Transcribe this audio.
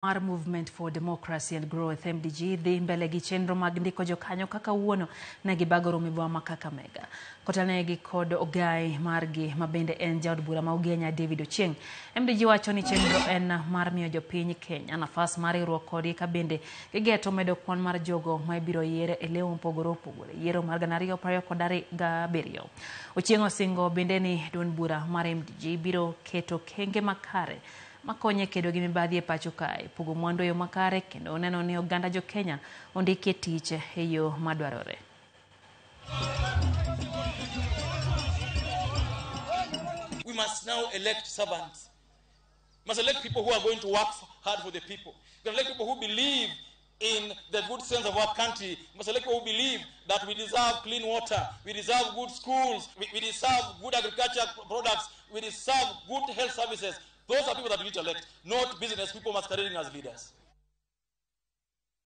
Mar Movement for Democracy and Growth MDG dhi mbele gi chenro mag ndiko jokanyo kaka wuono ne gibago romo ma Kakamega. Kotanegi kod ogai margi mabende en jaod bura ma Ugenya David Ochieng. MDG wacho ni chenro en mar miyo jopiny Kenya nafas mar riwruok kodgi ka bende gigeto medo kwan mar jogo ma ibiro yiere e lewo mopogore opogore yiero mar 2027. Ochieng osingo bende ni duond bura mar MDG biro keto kenge makare makonye kedo gi mibadhi e pacho kae, pogo mwandu e yo makare kendo neno ni oganda jo Kenya ondiki tich e yo madwarore. We must now elect servants. We must elect people who are going to work hard for the people. We must elect people who believe in the good sense of our country. We must elect people who believe that we deserve clean water, we deserve good schools, we deserve good agriculture products, we deserve good health services. Those are people that we need to elect, not business people masquerading as leaders.